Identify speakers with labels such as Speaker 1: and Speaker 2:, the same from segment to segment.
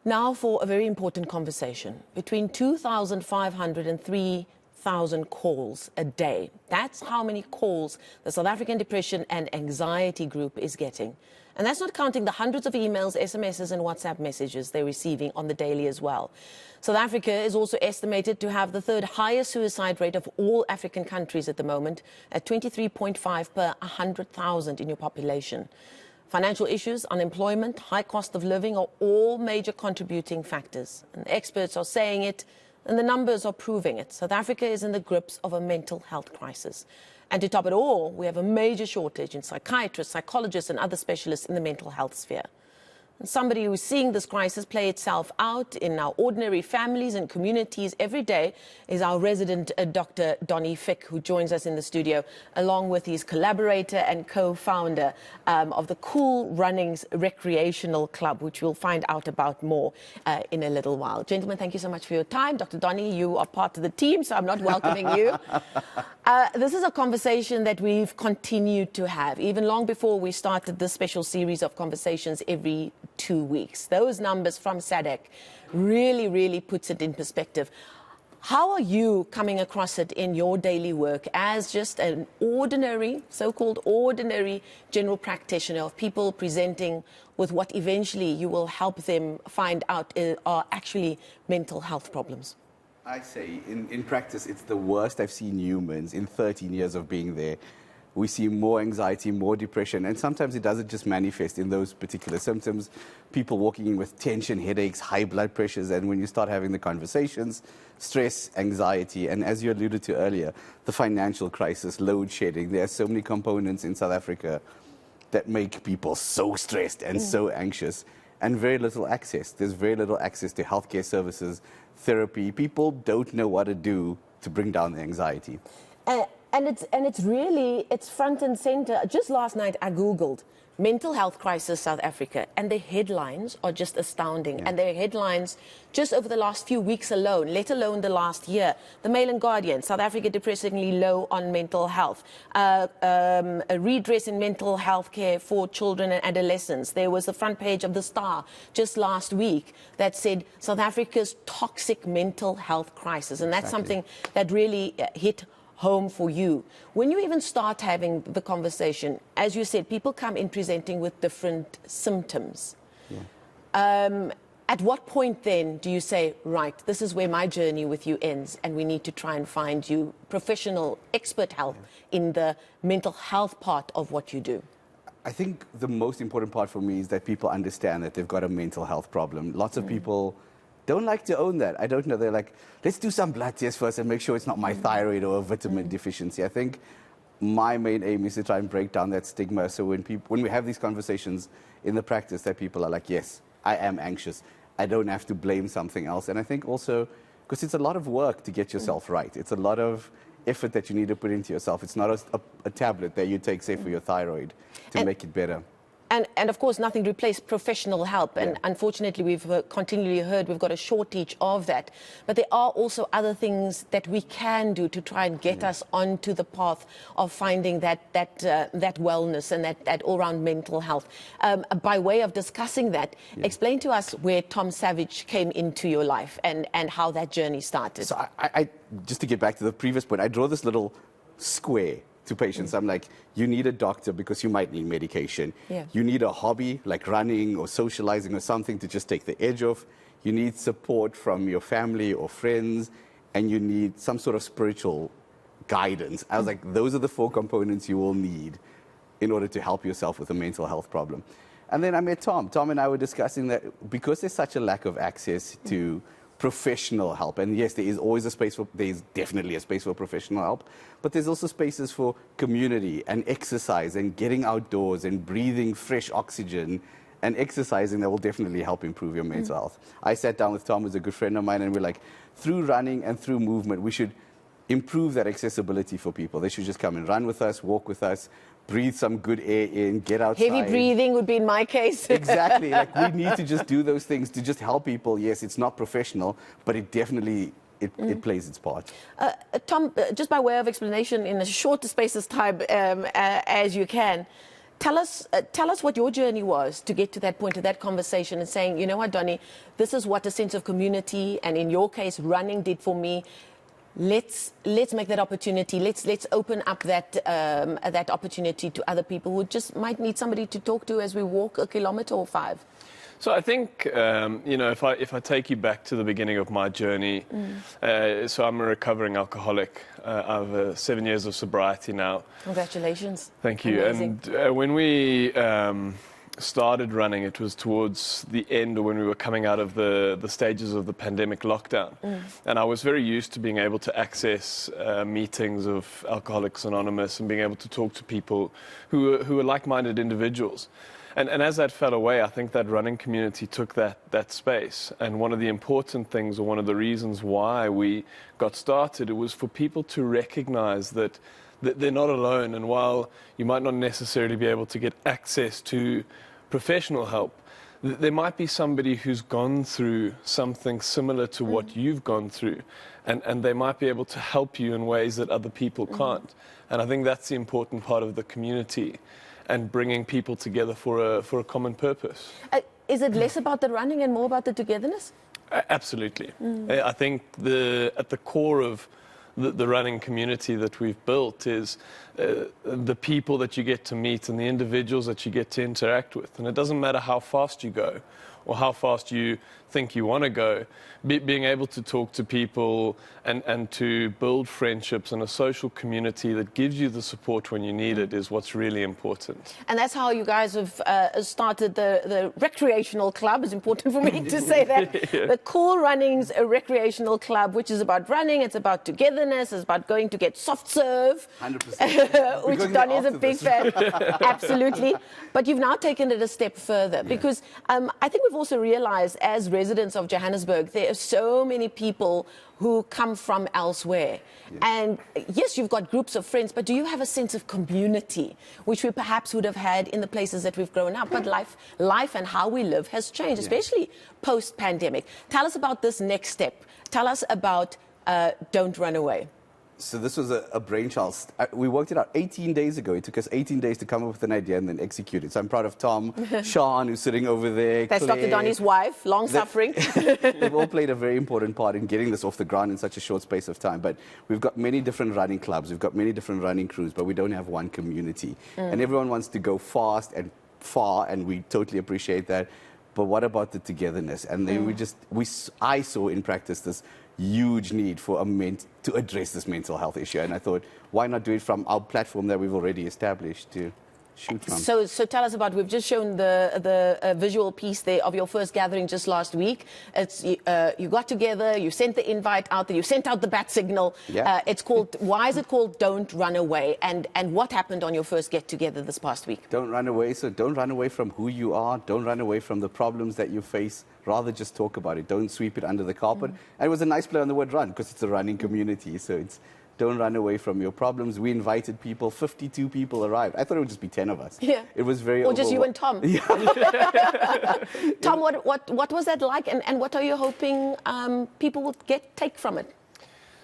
Speaker 1: Now for a very important conversation. Between 2,500 and 3,000 calls a day. That's how many calls the South African Depression and Anxiety Group is getting. And that's not counting the hundreds of emails, SMSs and WhatsApp messages they're receiving on the daily as well. South Africa is also estimated to have the third highest suicide rate of all African countries at the moment, at 23.5 per 100,000 in your population. Financial issues, unemployment, high cost of living are all major contributing factors. And experts are saying it, and the numbers are proving it. South Africa is in the grips of a mental health crisis. And to top it all, we have a major shortage in psychiatrists, psychologists, and other specialists in the mental health sphere. And somebody who is seeing this crisis play itself out in our ordinary families and communities every day is our resident Dr. Donny Fick, who joins us in the studio, along with his collaborator and co-founder of the Cool Runnings Recreational Club, which we'll find out about more in a little while. Gentlemen, thank you so much for your time. Dr. Donny, you are part of the team, so I'm not welcoming you. This is a conversation that we've continued to have, even long before we started this special series of conversations every 2 weeks. Those numbers from SADC really puts it in perspective. How are you coming across it in your daily work as just an ordinary, so-called ordinary general practitioner of people presenting with what eventually you will help them find out are actually mental health problems?
Speaker 2: I say, in practice, it's the worst I've seen humans in 13 years of being there. We see more anxiety, more depression, and sometimes it doesn't just manifest in those particular symptoms. People walking in with tension, headaches, high blood pressures, and when you start having the conversations, stress, anxiety, and as you alluded to earlier, the financial crisis, load shedding. There are so many components in South Africa that make people so stressed and so anxious, and very little access. There's very little access to healthcare services, therapy. People don't know what to do to bring down the anxiety.
Speaker 1: And it's front and center. Just last night I Googled mental health crisis South Africa, and the headlines are just astounding. Yeah. And their headlines just over the last few weeks alone, let alone the last year. The Mail and Guardian, South Africa depressingly low on mental health. A redress in mental health care for children and adolescents. There was the front page of The Star just last week that said South Africa's toxic mental health crisis. And that's something that really hit home for you. When you even start having the conversation, as you said, people come in presenting with different symptoms. Yeah. At what point then do you say, right, this is where my journey with you ends, and we need to try and find you professional, expert help in the mental health part of what you do?
Speaker 2: I think the most important part for me is that people understand that they've got a mental health problem. Lots of people don't like to own that. I don't know. They're like, let's do some blood tests first and make sure it's not my thyroid or a vitamin deficiency. I think my main aim is to try and break down that stigma. So when we have these conversations in the practice, that people are like, yes, I am anxious. I don't have to blame something else. And I think also, because it's a lot of work to get yourself right. It's a lot of effort that you need to put into yourself. It's not a tablet that you take, say, for your thyroid to make it better.
Speaker 1: And of course, nothing replaced professional help. And unfortunately, we've continually heard we've got a shortage of that. But there are also other things that we can do to try and get us onto the path of finding that wellness and that all-round mental health. By way of discussing that, explain to us where Tom Savage came into your life and how that journey started.
Speaker 2: So I just to get back to the previous point, I draw this little square to patients. I'm like, you need a doctor because you might need medication. Yeah. You need a hobby like running or socializing or something to just take the edge off. You need support from your family or friends, and you need some sort of spiritual guidance. I was like, those are the 4 components you will need in order to help yourself with a mental health problem. And then I met Tom. Tom and I were discussing that because there's such a lack of access to professional help, and yes, there is always there's definitely a space for professional help, but there's also spaces for community and exercise and getting outdoors and breathing fresh oxygen and exercising that will definitely help improve your mental health. I sat down with Tom, who's a good friend of mine, and we're like, through running and through movement, we should improve that accessibility for people. They should just come and run with us, walk with us, breathe some good air in, get outside.
Speaker 1: Heavy breathing would be in my case.
Speaker 2: Exactly. Like, we need to just do those things to just help people. Yes, it's not professional, but it definitely, it plays its part.
Speaker 1: Tom, just by way of explanation, in the shortest space of time as you can, Tell us what your journey was to get to that point, to that conversation, and saying, you know what, Donny, this is what a sense of community, and in your case, running did for me. Let's make that opportunity. Let's open up that opportunity to other people who just might need somebody to talk to as we walk a kilometer or 5.
Speaker 3: So I think, you know, if I take you back to the beginning of my journey, so I'm a recovering alcoholic. I have 7 years of sobriety now.
Speaker 1: Congratulations.
Speaker 3: Thank you. Amazing. And when we started running, it was towards the end, or when we were coming out of the stages of the pandemic lockdown. And I was very used to being able to access meetings of Alcoholics Anonymous and being able to talk to people who were like-minded individuals. And as that fell away, I think that running community took that space. And one of the important things, or one of the reasons why we got started, it was for people to recognize that they're not alone. And while you might not necessarily be able to get access to professional help, there might be somebody who's gone through something similar to what you've gone through. And they might be able to help you in ways that other people can't. And I think that's the important part of the community, and bringing people together for a common purpose.
Speaker 1: Is it less about the running and more about the togetherness?
Speaker 3: Absolutely. I think at the core of the running community that we've built is the people that you get to meet and the individuals that you get to interact with. And it doesn't matter how fast you go or how fast you think you want to go, being able to talk to people and to build friendships and a social community that gives you the support when you need it is what's really important.
Speaker 1: And that's how you guys have started the recreational club. It's important for me to say that. The Cool Runnings Recreational Club, which is about running, it's about togetherness, it's about going to get soft serve.
Speaker 2: 100%.
Speaker 1: Which Donny is a big fan. Absolutely. But you've now taken it a step further because I think we've also realized as residents of Johannesburg, there are so many people who come from elsewhere. And yes, you've got groups of friends, but do you have a sense of community, which we perhaps would have had in the places that we've grown up? But life and how we live has changed, especially post-pandemic. Tell us about this next step. Tell us about Don't Run Away.
Speaker 2: So this was a brainchild. We worked it out 18 days ago. It took us 18 days to come up with an idea and then execute it. So I'm proud of Tom, Sean, who's sitting over there.
Speaker 1: That's
Speaker 2: Claire.
Speaker 1: Dr. Donny's wife, long-suffering.
Speaker 2: They've all played a very important part in getting this off the ground in such a short space of time. But we've got many different running clubs. We've got many different running crews, but we don't have one community. And everyone wants to go fast and far, and we totally appreciate that. But what about the togetherness? And then I saw in practice this huge need for to address this mental health issue. And I thought, why not do it from our platform that we've already established to shoot from?
Speaker 1: So tell us about, we've just shown the visual piece there of your first gathering just last week. It's you got together, you sent the invite out there, you sent out the bat signal. It's called, why is it called Don't Run Away? And what happened on your first get together this past week?
Speaker 2: Don't run away. So don't run away from who you are. Don't run away from the problems that you face. Rather just talk about it. Don't sweep it under the carpet. And it was a nice play on the word run because it's a running community. So it's don't run away from your problems. We invited people. 52 people arrived. I thought it would just be 10 of us.
Speaker 1: Yeah.
Speaker 2: It was very
Speaker 1: Or just you and Tom.
Speaker 2: Yeah.
Speaker 1: Tom, what was that like? And what are you hoping people will take from it?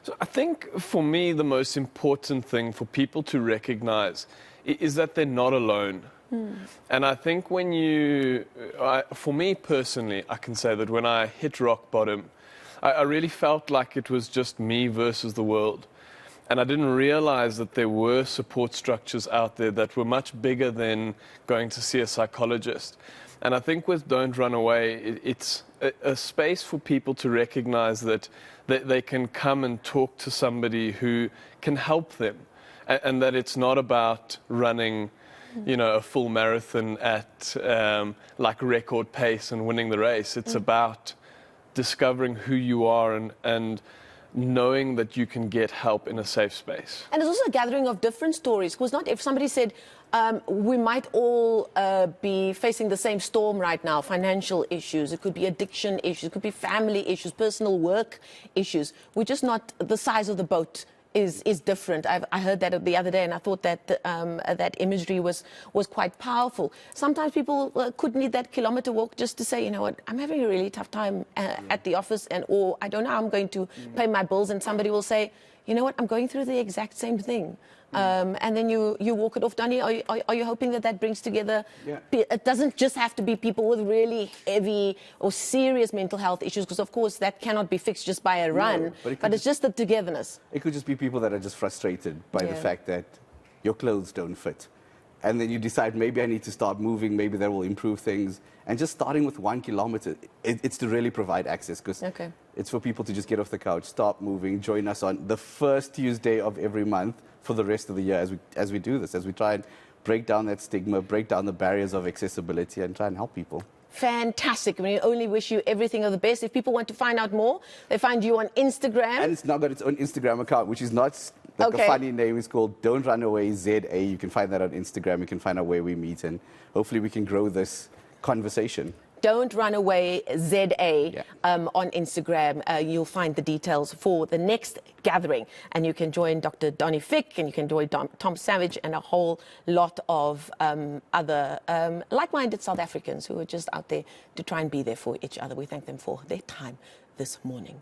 Speaker 3: So I think for me, the most important thing for people to recognize is that they're not alone. And I think when for me personally, I can say that when I hit rock bottom, I really felt like it was just me versus the world. And I didn't realize that there were support structures out there that were much bigger than going to see a psychologist. And I think with Don't Run Away, it's a space for people to recognize that they can come and talk to somebody who can help them. And that it's not about running, you know, a full marathon at like record pace and winning the race. It's about discovering who you are and knowing that you can get help in a safe space.
Speaker 1: And it's also a gathering of different stories. Because not if somebody said, we might all be facing the same storm right now, financial issues, it could be addiction issues, it could be family issues, personal work issues. We're just not, the size of the boat is different. I heard that the other day, and I thought that that imagery was quite powerful. Sometimes people could need that kilometer walk just to say, you know what, I'm having a really tough time at the office, or I don't know how I'm going to pay my bills, and somebody will say, you know what, I'm going through the exact same thing. And then you walk it off. Donny, are you hoping that that brings together?
Speaker 2: Yeah.
Speaker 1: It doesn't just have to be people with really heavy or serious mental health issues, because of course that cannot be fixed just by a run. But it's just the togetherness.
Speaker 2: It could just be people that are just frustrated by the fact that your clothes don't fit. And then you decide, maybe I need to start moving, maybe that will improve things. And just starting with 1 kilometer, it's to really provide access, because it's for people to just get off the couch, start moving, join us on the first Tuesday of every month for the rest of the year as we do this, as we try and break down that stigma, break down the barriers of accessibility, and try and help people.
Speaker 1: Fantastic. We only wish you everything of the best. If people want to find out more, they find you on Instagram.
Speaker 2: And it's now got its own Instagram account, which is not like a funny name. It's called Don't Run Away ZA. You can find that on Instagram. You can find out where we meet, and hopefully we can grow this conversation.
Speaker 1: Don't Run Away ZA on Instagram. You'll find the details for the next gathering, and you can join Dr. Donny Fick, and you can join Tom Savage, and a whole lot of other like-minded South Africans who are just out there to try and be there for each other. We thank them for their time this morning.